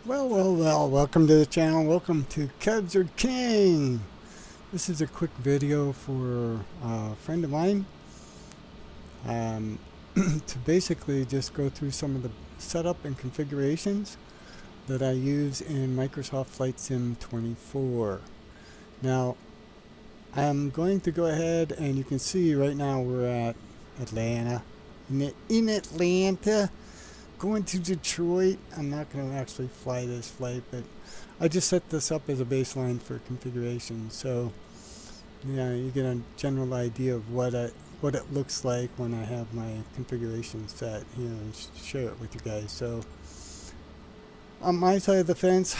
Well, welcome to the channel. Welcome to Kevsyourking. This is a quick video for a friend of mine to basically just go through some of the setup and configurations that I use in Microsoft Flight Sim 24. Now, I'm going to go ahead and you can see right now we're at Atlanta. In Atlanta. Going to Detroit. I'm not going to actually fly this flight, but I just set this up as a baseline for configuration. So, yeah, you get a general idea of what it looks like when I have my configuration set here and share it with you guys. So, on my side of the fence,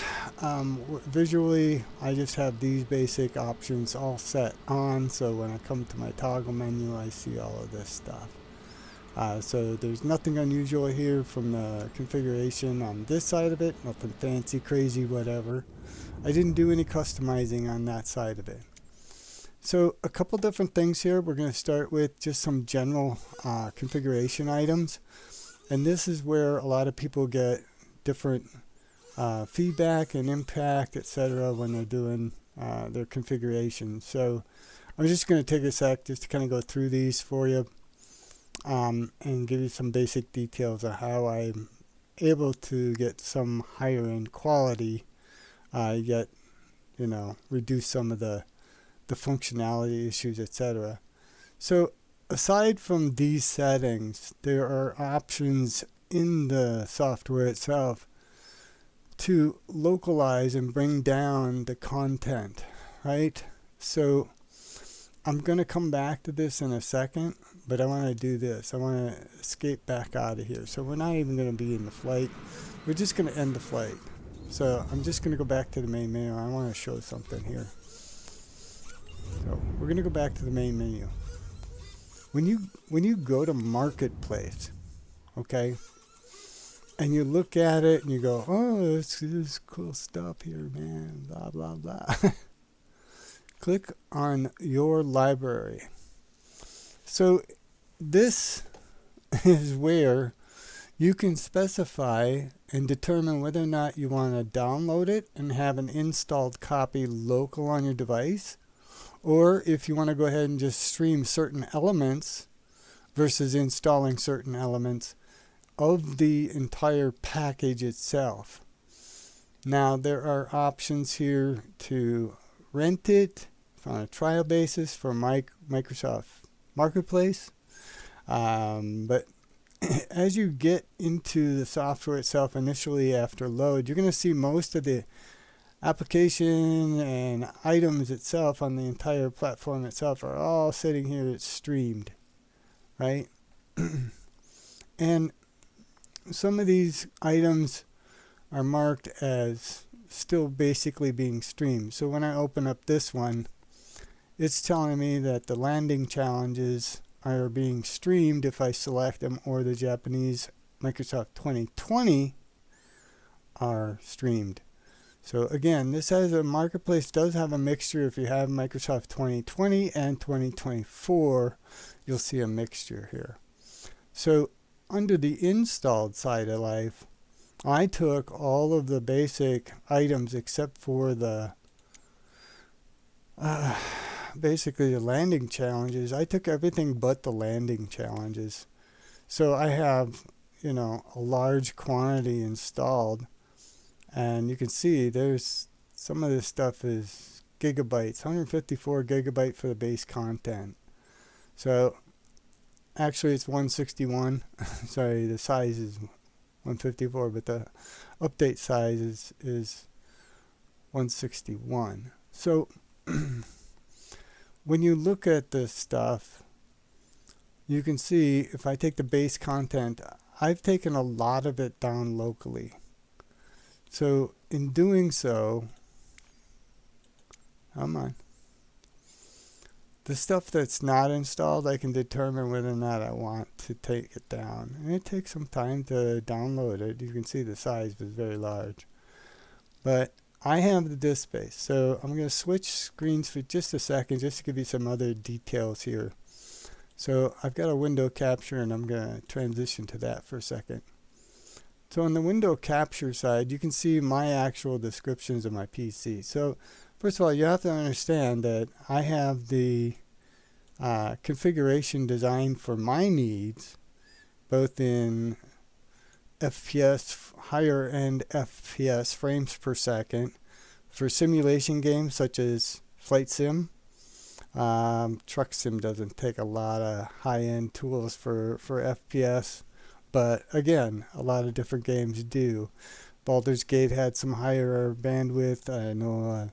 visually, I just have these basic options all set on. So when I come to my toggle menu, I see all of this stuff. So there's nothing unusual here from the configuration on this side of it, nothing fancy, crazy, whatever. I didn't do any customizing on that side of it. So a couple different things here. We're going to start with just some general configuration items. And this is where a lot of people get different feedback and impact, etc. when they're doing their configuration. So I'm just going to take a sec just to kind of go through these for you. And give you some basic details of how I'm able to get some higher end quality, yet, reduce some of the functionality issues, etc. So aside from these settings, there are options in the software itself to localize and bring down the content, right? So I'm going to come back to this in a second, but I want to do this. I want to escape back out of here. So we're not even going to be in the flight. We're just going to end the flight. So I'm just going to go back to the main menu. I want to show something here. So we're going to go back to the main menu. When you go to Marketplace, okay, and you look at it and you go, oh, this is cool stuff here, man, blah, blah, blah. Click on your library. So this is where you can specify and determine whether or not you want to download it and have an installed copy local on your device, or if you want to go ahead and just stream certain elements versus installing certain elements of the entire package itself. Now there are options here to rent it on a trial basis for Microsoft Marketplace. But as you get into the software itself initially after load, you're going to see most of the application and items itself on the entire platform itself are all sitting here. It's streamed, right? And some of these items are marked as still basically being streamed. So when I open up this one, it's telling me that the landing challenges are being streamed if I select them, or the Japanese Microsoft 2020 are streamed. So again, this has a Marketplace does have a mixture. If you have Microsoft 2020 and 2024, you'll see a mixture here. So under the installed side of life, I took all of the basic items except for the basically the landing challenges. I took everything but the landing challenges. So I have, a large quantity installed, and you can see there's some of this stuff is gigabytes, 154 gigabyte for the base content. So actually it's 161. Sorry, the size is 154, but the update size is 161. So when you look at this stuff, you can see if I take the base content, I've taken a lot of it down locally. So in doing so, the stuff that's not installed, I can determine whether or not I want to take it down. And it takes some time to download it. You can see the size is very large. But I have the disk space, so I'm going to switch screens for just a second just to give you some other details here. So I've got a window capture, and I'm going to transition to that for a second. So on the window capture side, you can see my actual descriptions of my PC. So first of all, you have to understand that I have the configuration designed for my needs, both in FPS, higher end FPS, frames per second, for simulation games such as Flight Sim. Truck Sim doesn't take a lot of high-end tools for FPS, but again, a lot of different games do. Baldur's Gate had some higher bandwidth. I know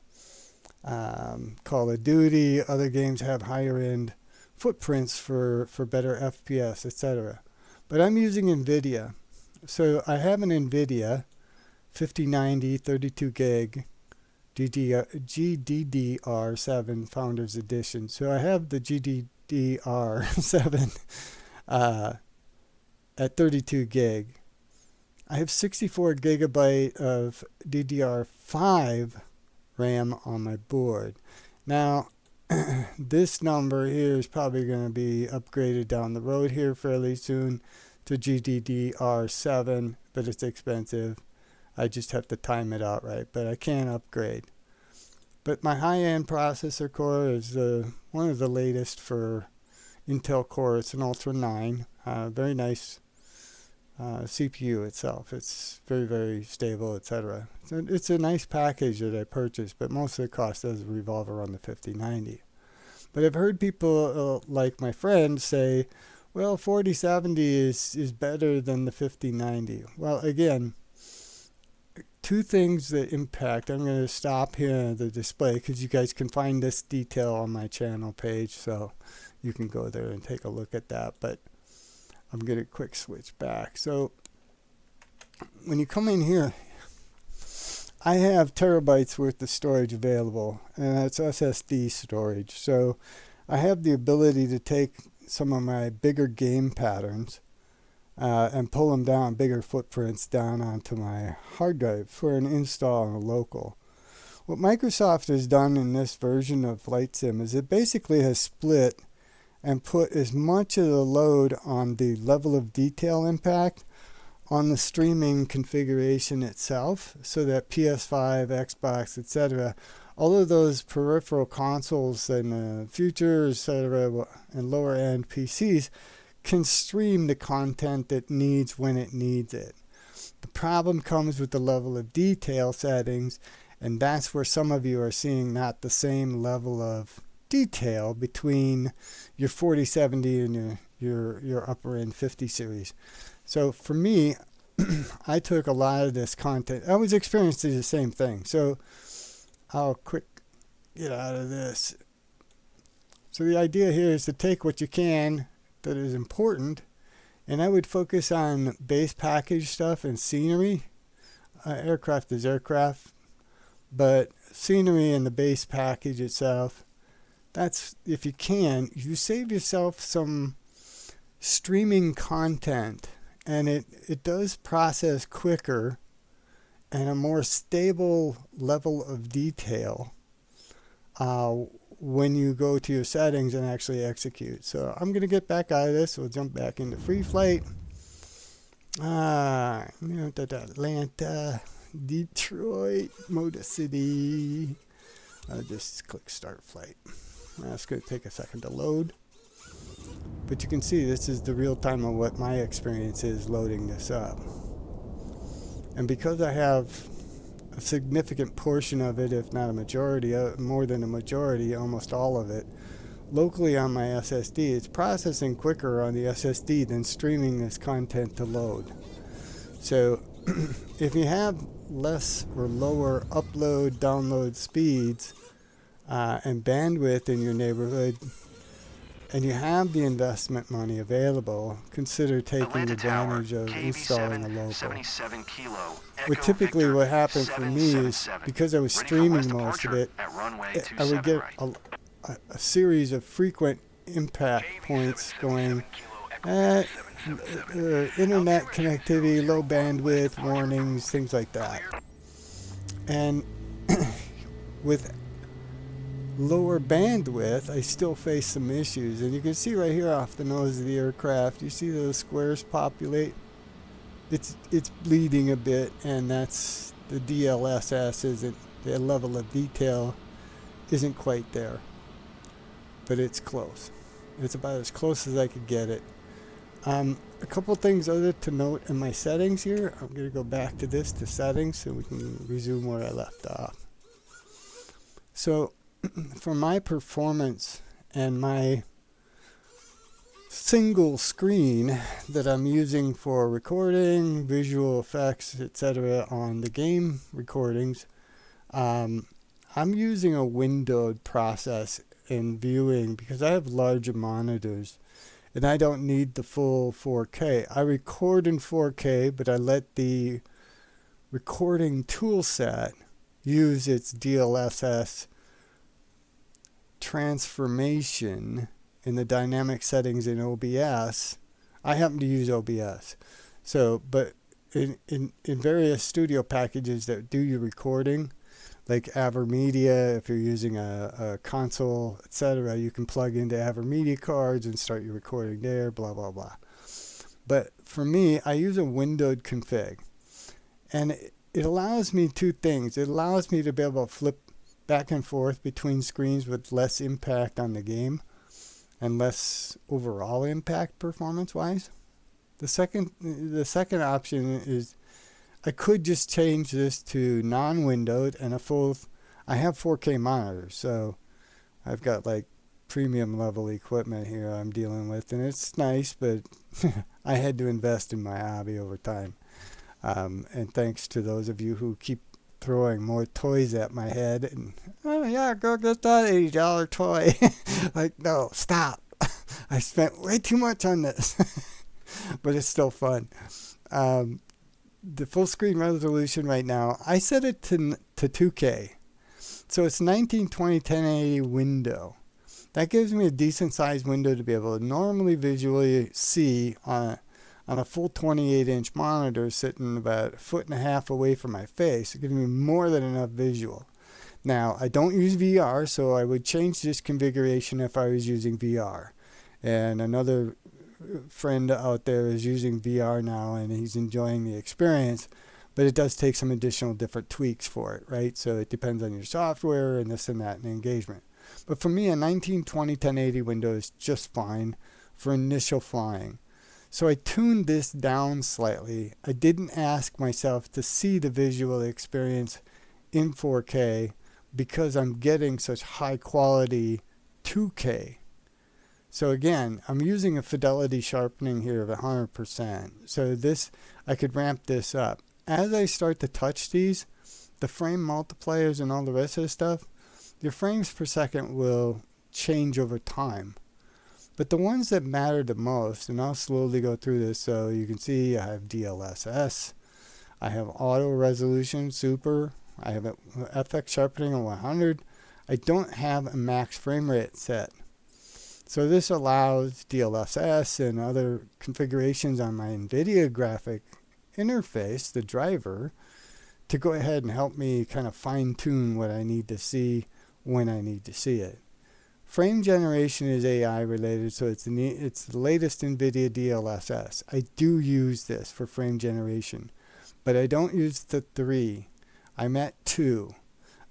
Call of Duty, other games have higher end footprints for better FPS, etc. But I'm using NVIDIA. So I have an NVIDIA 5090 32 gig GDDR7 Founders Edition. So I have the GDDR7 at 32 gig. I have 64 gigabyte of DDR5 RAM on my board. Now, this number here is probably going to be upgraded down the road here fairly soon to GDDR7, but it's expensive. I just have to time it out right, but I can upgrade. But my high-end processor core is one of the latest for Intel Core. It's an Ultra 9. Very nice CPU itself. It's very, very stable, etc. So it's a nice package that I purchased, but most of the cost does revolve around the 5090. But I've heard people like my friends say, well, 4070 is better than the 5090. Well, again, two things that impact. I'm going to stop here at the display because you guys can find this detail on my channel page, so you can go there and take a look at that. But I'm going to quick switch back. So when you come in here, I have terabytes worth of storage available, and that's SSD storage. So I have the ability to take some of my bigger game patterns and pull them down, bigger footprints down onto my hard drive for an install on a local. What Microsoft has done in this version of Flight Sim is it basically has split and put as much of the load on the level of detail impact on the streaming configuration itself, so that PS5, Xbox, etc., all of those peripheral consoles in the future, etc., and lower end PCs can stream the content it needs when it needs it. The problem comes with the level of detail settings, and that's where some of you are seeing not the same level of detail between your 4070 and your upper end 50 series. So for me, I took a lot of this content. I was experiencing the same thing. So I'll quick get out of this. So the idea here is to take what you can that is important, and I would focus on base package stuff and scenery. Aircraft is aircraft, but scenery and the base package itself, that's, if you can, you save yourself some streaming content, and it does process quicker and a more stable level of detail when you go to your settings and actually execute. So I'm going to get back out of this. We'll jump back into free flight. Atlanta, Detroit, Motor City. I'll just click start flight. That's going to take a second to load. But you can see this is the real time of what my experience is loading this up. And because I have a significant portion of it, if not a majority, more than a majority, almost all of it, locally on my SSD, it's processing quicker on the SSD than streaming this content to load. So if you have less or lower upload, download speeds and bandwidth in your neighborhood, and you have the investment money available, consider taking advantage of installing a local. What happened for me is, because I was streaming most of it, I would get a series of frequent impact points going, internet connectivity, low bandwidth, warnings, things like that. And with lower bandwidth, I still face some issues. And you can see right here off the nose of the aircraft, you see those squares populate? it's bleeding a bit, and that's the DLSS isn't, the level of detail isn't quite there, but it's close. It's about as close as I could get it. A couple things other to note in my settings here. I'm going to go back to this, to settings, so we can resume where I left off. So for my performance and my single screen that I'm using for recording, visual effects, etc. on the game recordings, I'm using a windowed process in viewing because I have larger monitors and I don't need the full 4K. I record in 4K, but I let the recording tool set use its DLSS transformation in the dynamic settings in OBS. I happen to use OBS. So, but in various studio packages that do your recording, like AverMedia, if you're using a console, etc., you can plug into AverMedia cards and start your recording there, blah, blah, blah. But for me, I use a windowed config. And it allows me two things. It allows me to be able to flip back and forth between screens with less impact on the game and less overall impact performance-wise. The second option is I could just change this to non-windowed and a full. I have 4K monitors, so I've got like premium level equipment here I'm dealing with, and it's nice, but I had to invest in my hobby over time. And thanks to those of you who keep throwing more toys at my head, and oh yeah, go get that $80 toy. Like, no, stop. I spent way too much on this, but it's still fun. The full screen resolution right now, I set it to 2K. So it's 1920 1080 window. That gives me a decent sized window to be able to normally visually see on a full 28-inch monitor sitting about 1.5 feet away from my face. It gives me more than enough visual. Now, I don't use VR, so I would change this configuration if I was using VR. And another friend out there is using VR now, and he's enjoying the experience, but it does take some additional different tweaks for it, right? So it depends on your software and this and that and engagement. But for me, a 1920 1080 window is just fine for initial flying. So I tuned this down slightly. I didn't ask myself to see the visual experience in 4K because I'm getting such high quality 2K. So again, I'm using a fidelity sharpening here of 100%. So this, I could ramp this up. As I start to touch these, the frame multipliers and all the rest of the stuff, your frames per second will change over time. But the ones that matter the most, and I'll slowly go through this so you can see, I have DLSS, I have auto resolution super, I have FX sharpening of 100. I don't have a max frame rate set. So this allows DLSS and other configurations on my NVIDIA graphic interface, the driver, to go ahead and help me kind of fine tune what I need to see when I need to see it. Frame generation is AI related, so it's the latest NVIDIA DLSS. I do use this for frame generation, but I don't use the 3. I'm at 2.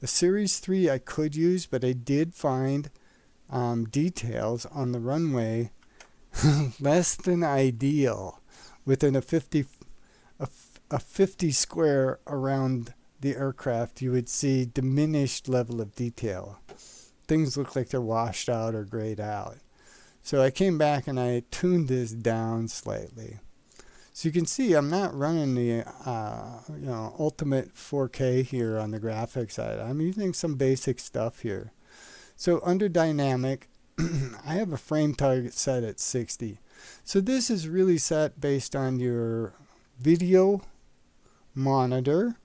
A Series 3 I could use, but I did find details on the runway less than ideal. Within a 50 square around the aircraft, you would see diminished level of detail. Things look like they're washed out or grayed out. So I came back and I tuned this down slightly. So you can see I'm not running the ultimate 4K here on the graphics side. I'm using some basic stuff here. So under dynamic, I have a frame target set at 60. So this is really set based on your video monitor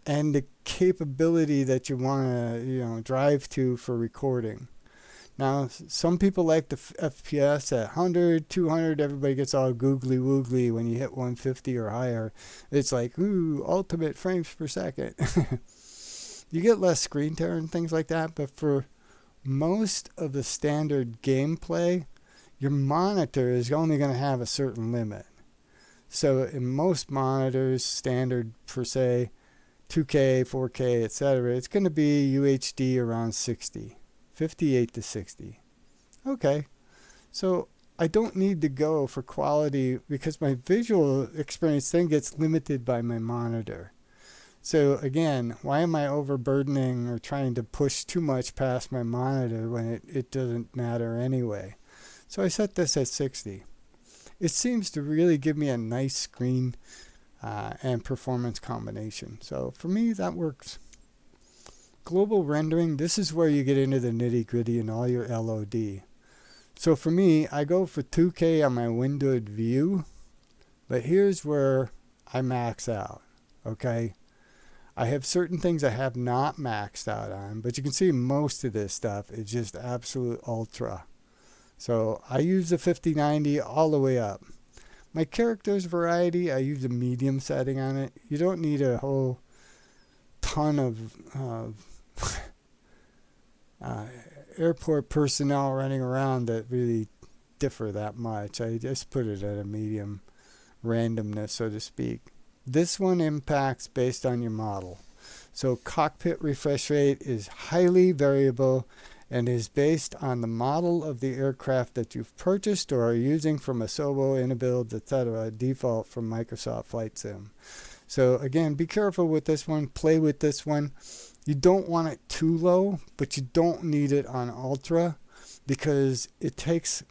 and the capability that you want to drive to for recording. Now, some people like the FPS at 100, 200. Everybody gets all googly woogly when you hit 150 or higher. It's like, ooh, ultimate frames per second. You get less screen tear and things like that, but for most of the standard gameplay, your monitor is only going to have a certain limit. So in most monitors, standard per se, 2K, 4K, etc., it's going to be UHD around 60, 58 to 60. Okay, so I don't need to go for quality because my visual experience then gets limited by my monitor. So again, why am I overburdening or trying to push too much past my monitor when it doesn't matter anyway? So I set this at 60. It seems to really give me a nice screen and performance combination. So for me, that works. Global rendering, this is where you get into the nitty gritty and all your LOD. So for me, I go for 2K on my windowed view, but here's where I max out, okay? I have certain things I have not maxed out on, but you can see most of this stuff is just absolute ultra. So I use the 5090 all the way up. My characters variety, I use a medium setting on it. You don't need a whole ton of airport personnel running around that really differ that much. I just put it at a medium randomness, so to speak. This one impacts based on your model. So cockpit refresh rate is highly variable and is based on the model of the aircraft that you've purchased or are using from Asobo, Inabuild, etc., default from Microsoft Flight Sim. So again, be careful with this one. Play with this one. You don't want it too low, but you don't need it on ultra because it takes,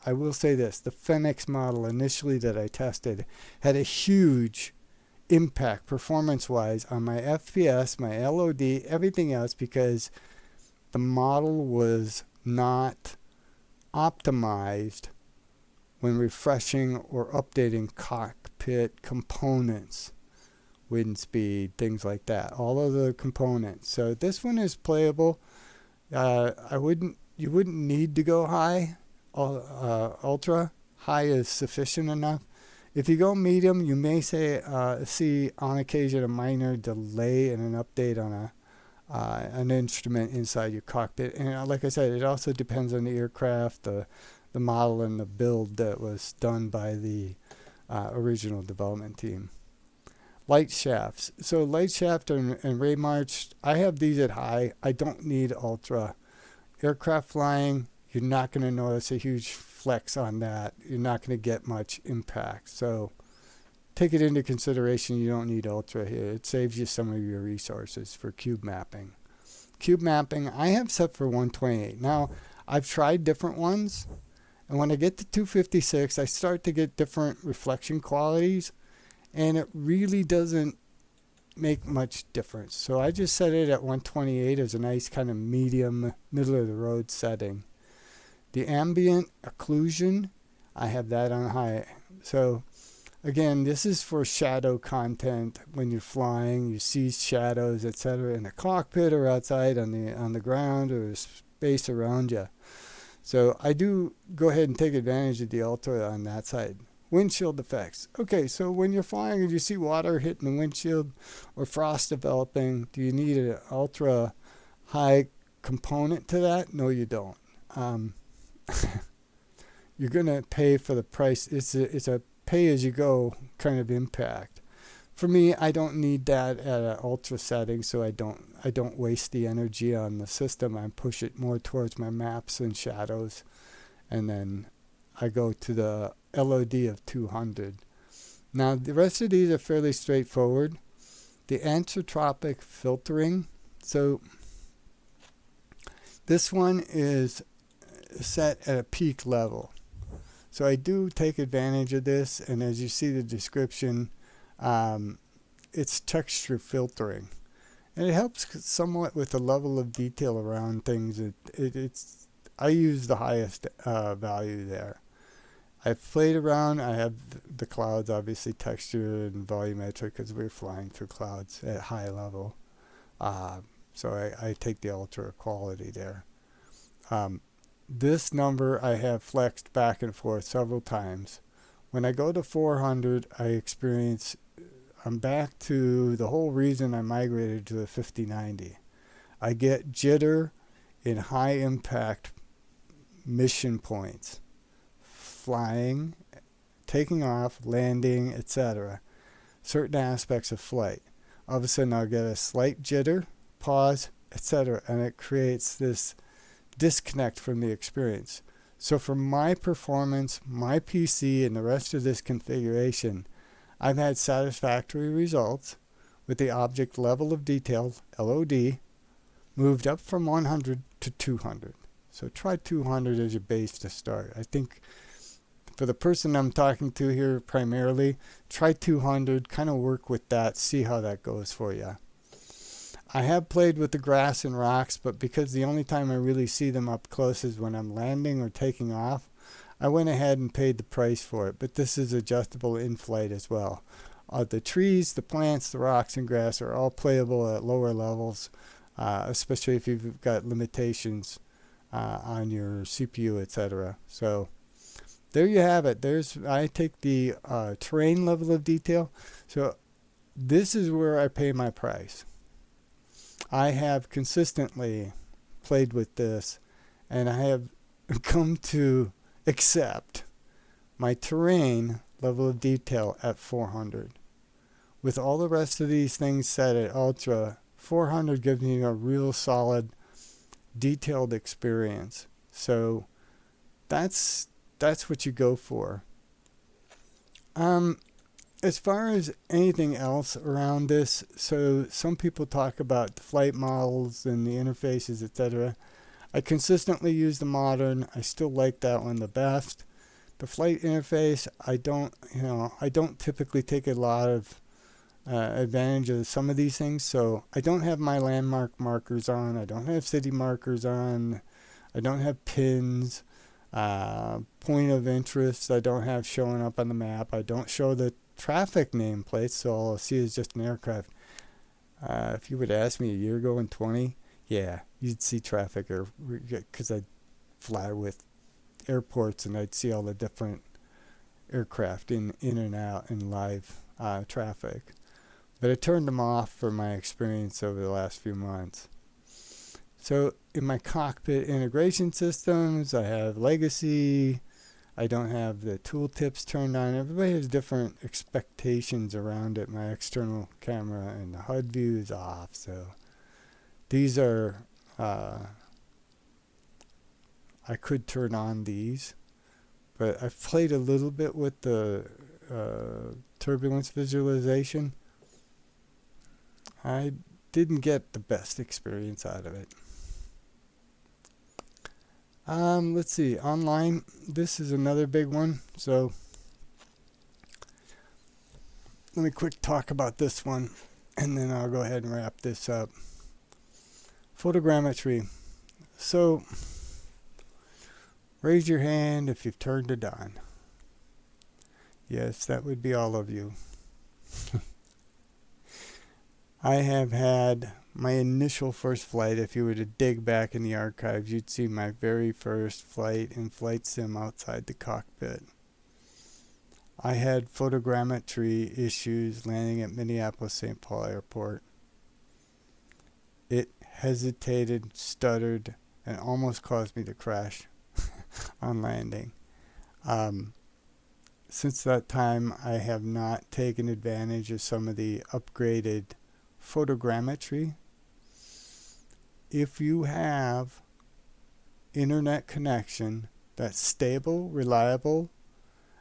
I will say this, the Phoenix model initially that I tested had a huge impact performance-wise on my FPS, my LOD, everything else because the model was not optimized when refreshing or updating cockpit components, wind speed, things like that, all of the components. So this one is playable. You wouldn't need to go high. Ultra high is sufficient enough. If you go medium, you may see on occasion a minor delay in an update on an instrument inside your cockpit. And like I said, it also depends on the aircraft, the model, and the build that was done by the original development team. Light shafts. So light shaft and ray march, I have these at high. I don't need ultra. Aircraft flying, you're not going to notice a huge flex on that. You're not going to get much impact. So take it into consideration. You don't need ultra here. It saves you some of your resources for cube mapping. Cube mapping, I have set for 128. Now, I've tried different ones. And when I get to 256, I start to get different reflection qualities. And it really doesn't make much difference. So I just set it at 128 as a nice kind of medium, middle of the road setting. The ambient occlusion, I have that on high. So again, this is for shadow content. When you're flying, you see shadows, etc., in the cockpit or outside on the ground or the space around you. So I do go ahead and take advantage of the ultra on that side. Windshield effects. Okay, so when you're flying and you see water hitting the windshield or frost developing, do you need an ultra high component to that? No, you don't. You're going to pay for the price. It's a pay-as-you-go kind of impact. For me, I don't need that at an ultra setting, so I don't waste the energy on the system. I push it more towards my maps and shadows, and then I go to the LOD of 200. Now, the rest of these are fairly straightforward. The anisotropic filtering. So this one is set at a peak level. So I do take advantage of this, and as you see the description, it's texture filtering. And it helps somewhat with the level of detail around things. I use the highest value there. I've played around. I have the clouds, obviously texture and volumetric because we're flying through clouds at high level. So I take the ultra quality there. This number I have flexed back and forth several times. When I go to 400, I'm back to the whole reason I migrated to the 5090. I get jitter in high impact mission points. Flying, taking off, landing, etc., certain aspects of flight. All of a sudden I'll get a slight jitter, pause, etc., and it creates this disconnect from the experience. So for my performance, my PC, and the rest of this configuration, I've had satisfactory results with the object level of detail, LOD, moved up from 100 to 200. So try 200 as your base to start. I think for the person I'm talking to here primarily, try 200, kind of work with that, see how that goes for you. I have played with the grass and rocks, but because the only time I really see them up close is when I'm landing or taking off, I went ahead and paid the price for it. But this is adjustable in flight as well. The trees, the plants, the rocks and grass are all playable at lower levels, especially if you've got limitations on your CPU, etc. So there you have it. I take the terrain level of detail. So this is where I pay my price. I have consistently played with this, and I have come to accept my terrain level of detail at 400. With all the rest of these things set at ultra, 400 gives me a real solid, detailed experience. So that's what you go for. As far as anything else around this, so some people talk about the flight models and the interfaces, etc. I consistently use the modern. I still like that one the best. The flight interface, I don't typically take a lot of advantage of some of these things. So I don't have my landmark markers on. I don't have city markers on. I don't have pins. Point of interest, I don't have showing up on the map. I don't show the traffic nameplates, so all I'll see is just an aircraft. If you would ask me a year ago in 20, yeah, you'd see traffic, or because I'd fly with airports and I'd see all the different aircraft in and out in live traffic. But I turned them off for my experience over the last few months. So in my cockpit integration systems, I have legacy. I don't have the tooltips turned on. Everybody has different expectations around it. My external camera and the HUD view is off. So these are, I could turn on these, but I've played a little bit with the turbulence visualization. I didn't get the best experience out of it. Let's see, online, this is another big one. So let me quick talk about this one, and then I'll go ahead and wrap this up. Photogrammetry. So raise your hand if you've turned it on. Yes, that would be all of you. I have had my initial first flight. If you were to dig back in the archives, you'd see my very first flight in flight sim outside the cockpit. I had photogrammetry issues landing at Minneapolis-St. Paul Airport. It hesitated, stuttered, and almost caused me to crash on landing. Since that time, I have not taken advantage of some of the upgraded photogrammetry. If you have internet connection that's stable, reliable,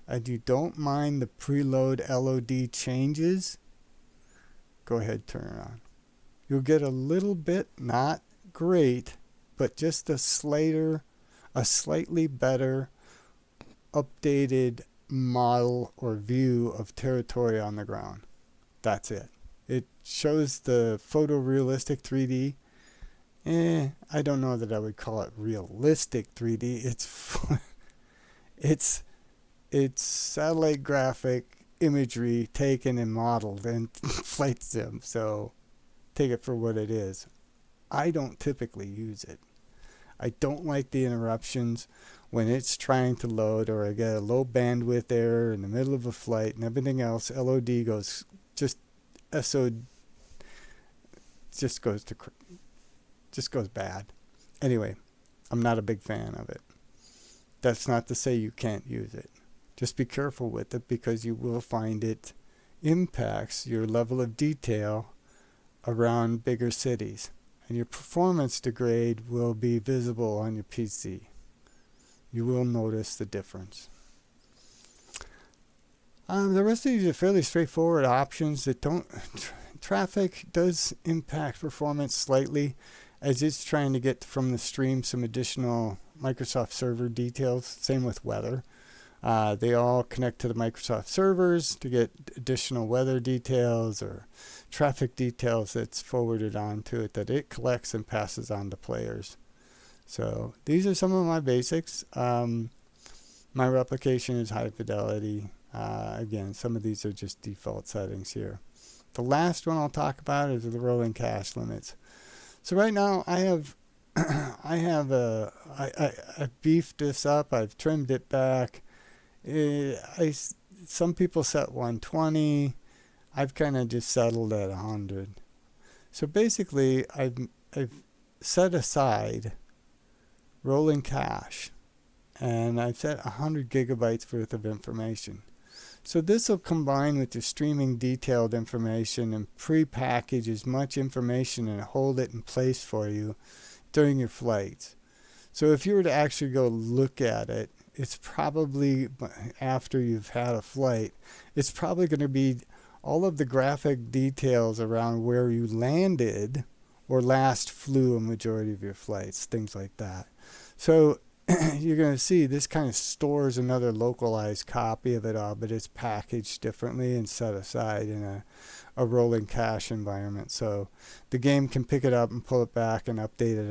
and you don't mind the preload LOD changes, go ahead, turn it on. You'll get a little bit, not great, but just a slightly better updated model or view of territory on the ground. That's it. It shows the photorealistic 3D. I don't know that I would call it realistic 3D. It's satellite graphic imagery taken and modeled in flight sim. So take it for what it is. I don't typically use it. I don't like the interruptions when it's trying to load, or I get a low bandwidth error in the middle of a flight and everything else. LOD goes just goes bad. Anyway, I'm not a big fan of it. That's not to say you can't use it. Just be careful with it because you will find it impacts your level of detail around bigger cities. And your performance degrade will be visible on your PC. You will notice the difference. The rest of these are fairly straightforward options that don't... Traffic does impact performance slightly as it's trying to get from the stream some additional Microsoft server details. Same with weather. They all connect to the Microsoft servers to get additional weather details or traffic details that's forwarded onto it that it collects and passes on to players. So these are some of my basics. My replication is high fidelity. Again, some of these are just default settings here. The last one I'll talk about is the rolling cache limits. So right now I beefed this up. I've trimmed it back. Some people set 120. I've kind of just settled at 100. So basically, I've set aside rolling cache, and I've set 100 gigabytes worth of information. So this will combine with your streaming detailed information and pre-package as much information and hold it in place for you during your flights. So if you were to actually go look at it, it's probably, after you've had a flight, it's probably going to be all of the graphic details around where you landed or last flew a majority of your flights, things like that. So you're going to see this kind of stores another localized copy of it all, but it's packaged differently and set aside in a rolling cache environment. So the game can pick it up and pull it back and update it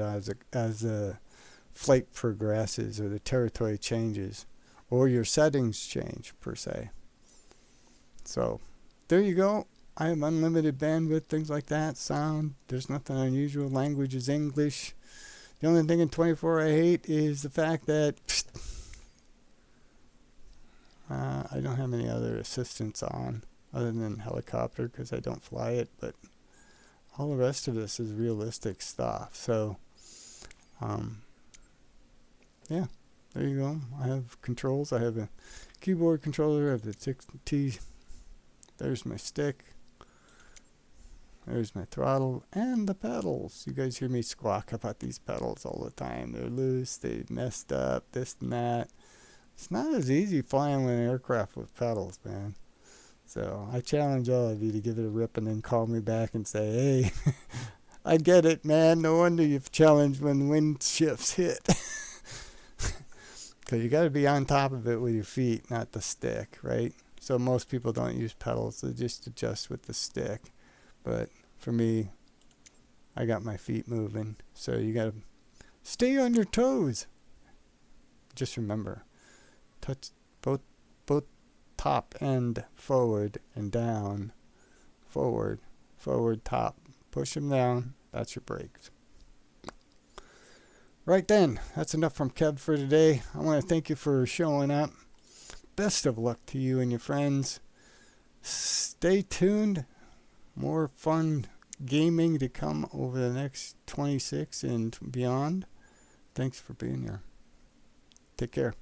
as the flight progresses or the territory changes or your settings change per se. So there you go. I have unlimited bandwidth, things like that, sound. There's nothing unusual. Language is English. The only thing in 24 I hate is the fact that I don't have any other assistants on other than helicopter because I don't fly it, but all the rest of this is realistic stuff. So yeah, there you go. I have controls. I have a keyboard controller. I have the T. There's my stick. There's my throttle and the pedals. You guys hear me squawk about these pedals all the time. They're loose, they messed up, this and that. It's not as easy flying with an aircraft with pedals, man. So I challenge all of you to give it a rip and then call me back and say, hey, I get it, man. No wonder you've challenged when wind shifts hit. Because you got to be on top of it with your feet, not the stick, right? So most people don't use pedals. They just adjust with the stick. But for me, I got my feet moving. So you got to stay on your toes. Just remember, touch both top end forward and down. Forward, top. Push them down. That's your brakes. Right then, that's enough from Kev for today. I want to thank you for showing up. Best of luck to you and your friends. Stay tuned. More fun gaming to come over the next 26 and beyond. Thanks for being here. Take care.